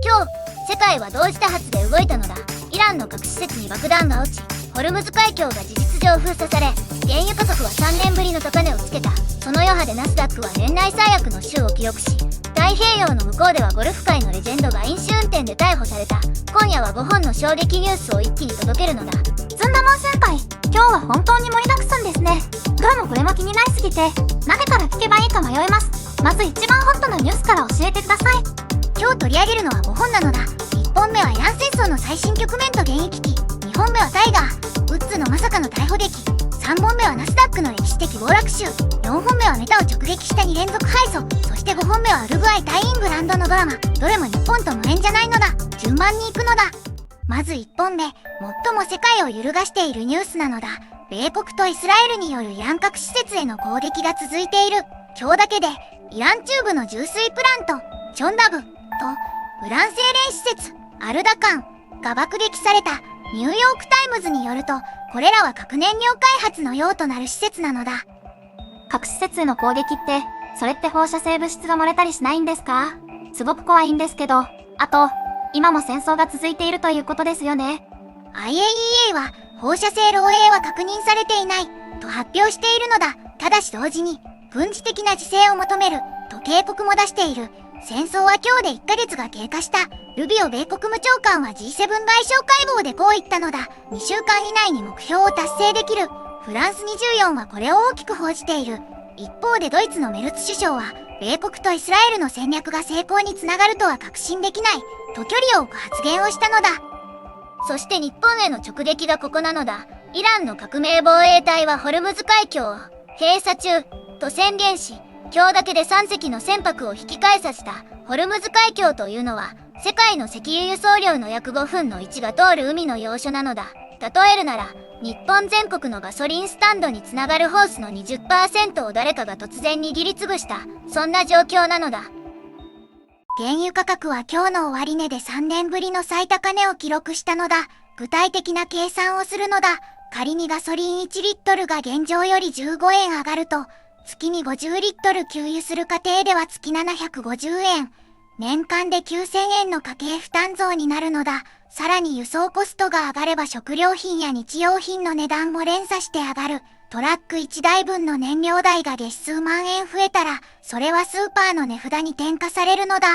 今日世界は同時多発で動いたのだ。イランの核施設に爆弾が落ち、ホルムズ海峡が事実上封鎖され、原油価格は3年ぶりの高値をつけた。その余波でナスダックは年内最悪の週を記録し、太平洋の向こうではゴルフ界のレジェンドが飲酒運転で逮捕された。今夜は5本の衝撃ニュースを一気に届けるのだ。ずんだもん先輩、今日は本当に盛りだくさんですね。どれもこれも気になりすぎて、何から聞けばいいか迷います。まず一番ホットなニュースから教えてください。今日取り上げるのは5本なのだ。1本目はイラン戦争の最新局面と現役期、2本目はタイガー・ウッズのまさかの逮捕劇、3本目はナスダックの歴史的暴落週、4本目はメタを直撃した2連続敗訴、そして5本目はウルグアイ対イングランドのドラマ。どれも日本と無縁じゃないのだ。順番に行くのだ。まず1本目、最も世界を揺るがしているニュースなのだ。米国とイスラエルによるイラン核施設への攻撃が続いている。今日だけでイラン中部の重水プラントチョンダブとウラン精錬施設アルダカンが爆撃された。ニューヨークタイムズによると、これらは核燃料開発の用となる施設なのだ。核施設への攻撃って、それって放射性物質が漏れたりしないんですか？すごく怖いんですけど、あと、今も戦争が続いているということですよね。IAEA は放射性漏洩は確認されていないと発表しているのだ。ただし同時に軍事的な自制を求めると警告も出している。戦争は今日で1ヶ月が経過した。ルビオ米国務長官は G7 外相会合でこう言ったのだ。2週間以内に目標を達成できる。フランス24はこれを大きく報じている。一方でドイツのメルツ首相は、米国とイスラエルの戦略が成功につながるとは確信できないと距離を置く発言をしたのだ。そして日本への直撃がここなのだ。イランの革命防衛隊はホルムズ海峡を閉鎖中と宣言し、今日だけで3隻の船舶を引き返させた。ホルムズ海峡というのは世界の石油輸送量の約5分の1が通る海の要所なのだ。例えるなら日本全国のガソリンスタンドにつながるホースの 20% を誰かが突然握りつぶした、そんな状況なのだ。原油価格は今日の終値で3年ぶりの最高値を記録したのだ。具体的な計算をするのだ。仮にガソリン1リットルが現状より15円上がると、月に50リットル給油する家庭では月750円。年間で9000円の家計負担増になるのだ。さらに輸送コストが上がれば食料品や日用品の値段も連鎖して上がる。トラック1台分の燃料代が月数万円増えたら、それはスーパーの値札に転嫁されるのだ。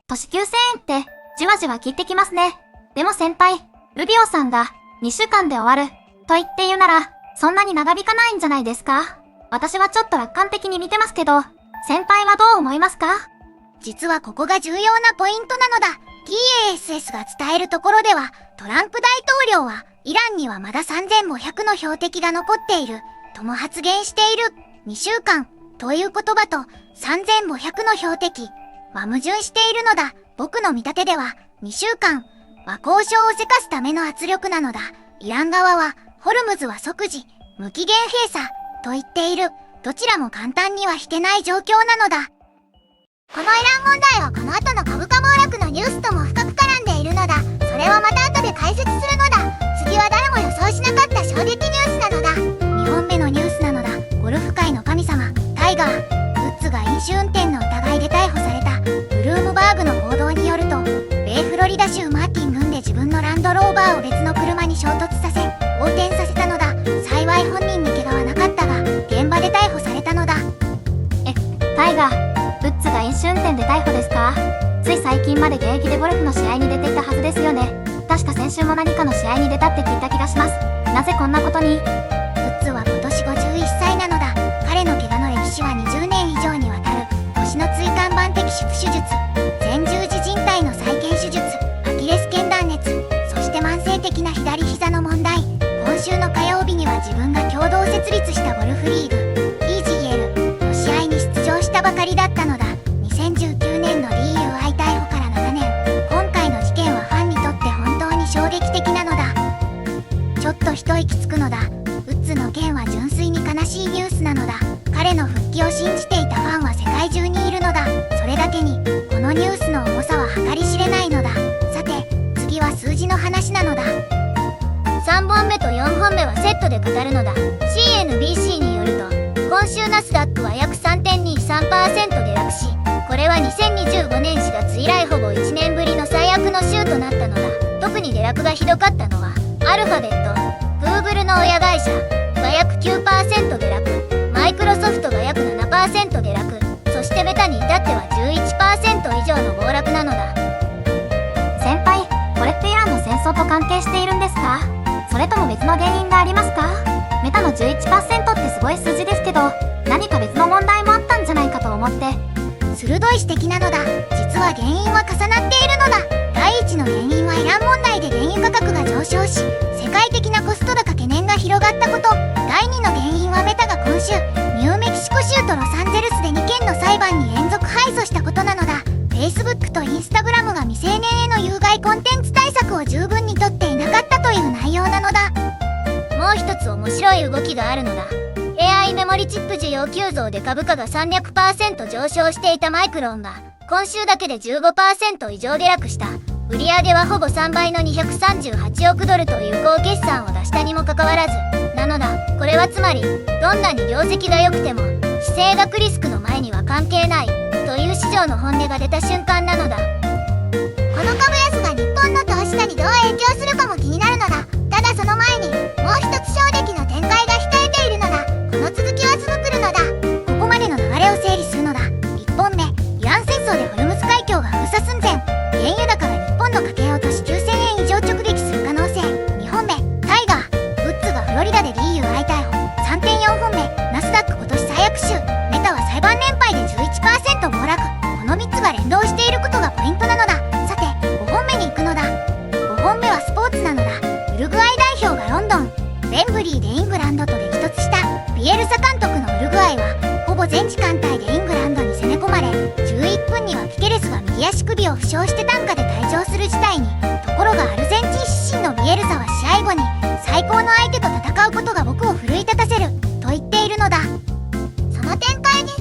年9000円って、じわじわ効いてきますね。でも先輩、ルビオさんが2週間で終わる、と言って言うなら、そんなに長引かないんじゃないですか？私はちょっと楽観的に見てますけど、先輩はどう思いますか？実はここが重要なポイントなのだ。TASS が伝えるところでは、トランプ大統領は、イランにはまだ3500の標的が残っている、とも発言している。2週間、という言葉と、3500の標的、は矛盾しているのだ。僕の見立てでは、2週間、は交渉をせかすための圧力なのだ。イラン側は、ホルムズは即時、無期限閉鎖、と言っている。どちらも簡単には引けない状況なのだ。このイラン問題はこの後の株価暴落のニュースとも深く絡んでいるのだ。それをまた後で解説するのだ。次は誰も予想しなかった衝撃ニュースなのだ。2本目のニュースなのだ。ゴルフ界の神様、タイガー・ウッズが飲酒運転の疑いで逮捕された。ブルームバーグの報道によると、米フロリダ州マーティン郡で自分のランドローバーを別の車に衝突させ、横転させたのだ。幸い本人に怪我はなかったが、現場で逮捕されたのだ。タイガー、ウッズが飲酒運転で逮捕ですか？つい最近まで現役でゴルフの試合に出ていたはずですよね。確か先週も何かの試合に出たって聞いた気がします。なぜこんなことに？ウッズは今年51歳なのだ。彼の怪我の歴史は20年以上にわたる。腰の椎間板摘出手術、前十字靭帯の再建手術、アキレス腱断裂、そして慢性的な左膝の問題。今週の火曜日には自分が共同設立したゴルフリーグ、EGL の試合に出場したばかりだったのだ。2019年の DUI 逮捕から7年。今回の事件はファンにとって本当に衝撃的なのだ。ちょっと一息つくのだ。ウッズの件は純粋に悲しいニュースなのだ。彼の復帰を信じていたファンは世界中にいるのだ。それだけにこのニュースの重さは計り知れないのだ。さて次は数字の話なのだ。3本目と4本目はセットで語るのだ。 CNBC によると、今週ナスダックは約 3.23% 下落し、これは2025年4月以来ほぼ落がひどかったのは、アルファベット、Google の親会社が約 9% 下落、マイクロソフトが約 7% 下落、そしてメタに至っては 11% 以上の暴落なのだ。先輩、これってイランの戦争と関係しているんですか？それとも別の原因がありますか？メタの 11% ってすごい数字ですけど、何か別の問題もあったんじゃないかと思って。鋭い指摘なのだ。実は原因は重なっているのだ。第一の原因はイラン問題で原油価格が上昇し、世界的なコスト高懸念が広がったこと。第二の原因はメタが今週、ニューメキシコ州とロサンゼルスで2件の裁判に連続敗訴したことなのだ。Facebook と Instagram が未成年への有害コンテンツ対策を十分にとっていなかったという内容なのだ。もう一つ面白い動きがあるのだ。AI メモリチップ需要急増で株価が 300% 上昇していたマイクロンが今週だけで 15% 以上下落した。売上はほぼ3倍の238億ドルという高決算を出したにもかかわらずなのだ。これはつまりどんなに業績が良くても地政学リスクの前には関係ないという市場の本音が出た瞬間なのだ。この株安が日本の投資家にどう影響するかも気になるのだ。ただその前にもう一つ衝撃の展開が控えているのだ。この続きは続くるのだ。ここまでの流れを整理するのだ。1本目、イラン戦争でホルムズ海峡が封鎖寸前、原油高が日本の家計を年9000円以上直撃する可能性。2本目、タイガー、ウッズがフロリダで DUI 逮捕。3.4 本目、ナスダック今年最悪週、メタは裁判連敗で 11% 暴落。この3つが連動していることがポイントなのだ。さて、5本目に行くのだ。5本目はスポーツなのだ。ウルグアイ代表がロンドン、ウェンブリーでイングランドと激突した。ビエルサ監督のウルグアイはほぼ全時間帯でイングランドに攻め込まれ、11分にはピケレスが右足首を負傷して担架で退場する事態に。ところがアルゼンチン出身のビエルサは試合後に最高の相手と戦うことが僕を奮い立たせると言っているのだ。その展開に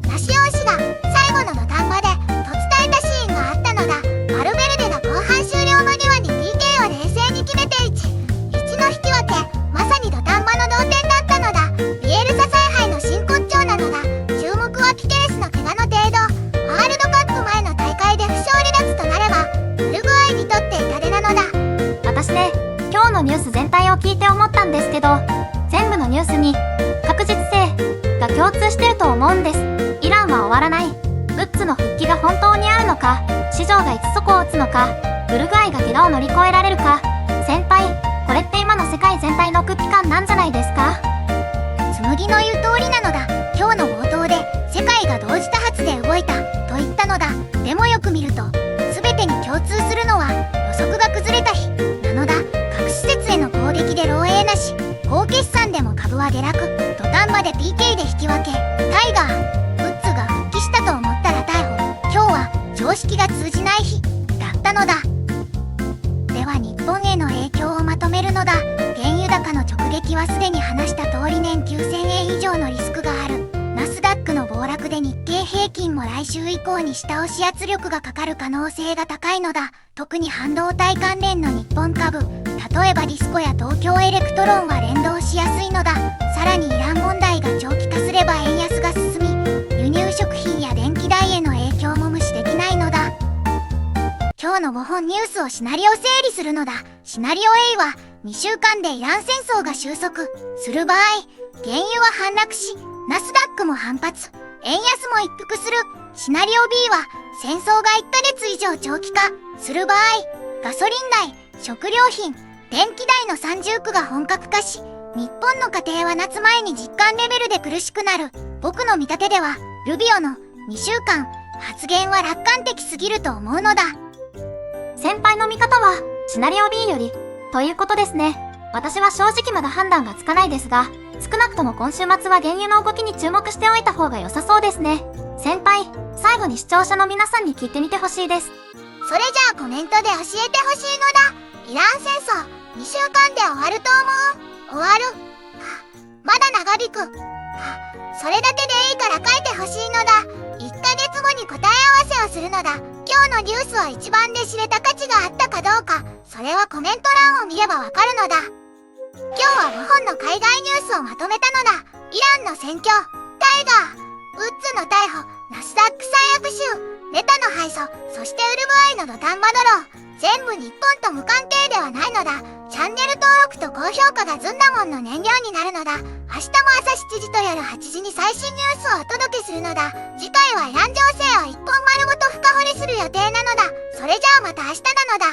ナシオン氏が最後の土壇場でと伝えたシーンがあったのだ。バルベルデが後半終了間際に PK を冷静に決めて1の引き分け。まさに土壇場の同点だったのだ。ビエルサ采配の真骨頂なのだ。注目はピケレスの怪我の程度。ワールドカップ前の大会で負傷離脱となればウルグアイにとって痛手なのだ。私ね、今日のニュース全体を聞いて思ったんですけど、全部のニュースに確実性が共通してると思うんです。イランは終わらない。ウッズの復帰が本当に合うのか、市場がいつ底を打つのか、ウルグアイが怪我を乗り越えられるか。先輩、これって今の世界全体の空気感なんじゃないですか？紬の言う通りなのだ。今日の冒頭で世界が同時多発で動いたと言ったのだ。でもよく見ると全てに共通するのは予測が崩れた日なのだ。各施設への攻撃で漏洩なし、高決算でも株は下落、土壇場で PK で引き分け、タイガー、ウッズが復帰したと思ったら逮捕。今日は常識が通じない日だったのだ。では日本への影響をまとめるのだ。原油高の直撃はすでに話した通り年9000円以上のリスクがある。ナスダックの暴落で日経平均も来週以降に下押し圧力がかかる可能性が高いのだ。特に半導体関連の日本株、例えばディスコや東京エレクトロンは連動しやすいのだ。さらにイラン問題が長期化すれば円安が進み、輸入食品や電気代への影響も無視できないのだ。今日の5本ニュースをシナリオ整理するのだ。シナリオ A は2週間でイラン戦争が収束する場合、原油は反落し、ナスダックも反発、円安も一服する。シナリオ B は戦争が1ヶ月以上長期化する場合、ガソリン代、食料品、電気代の三重苦が本格化し、日本の家庭は夏前に実感レベルで苦しくなる。僕の見立てではルビオの2週間発言は楽観的すぎると思うのだ。先輩の見方はシナリオ B よりということですね。私は正直まだ判断がつかないですが、少なくとも今週末は原油の動きに注目しておいた方が良さそうですね。先輩、最後に視聴者の皆さんに聞いてみてほしいです。それじゃあコメントで教えてほしいのだ。イラン戦争2週間で終わると思う？終わる？まだ長引く？それだけでいいから書いてほしいのだ。1ヶ月後に答え合わせをするのだ。今日のニュースを一番で知れた価値があったかどうか、それはコメント欄を見ればわかるのだ。今日は5本の海外ニュースをまとめたのだ。イランの戦況、タイガー、ウッズの逮捕、ナスダック最悪週、メタの敗訴、そしてウルグアイの土壇場ドロー。全部日本と無関係ではないのだ。チャンネル登録と高評価がずんだもんの燃料になるのだ。明日も朝7時と夜8時に最新ニュースをお届けするのだ。次回はイラン情勢を一本丸ごと深掘りする予定なのだ。それじゃあまた明日なのだ。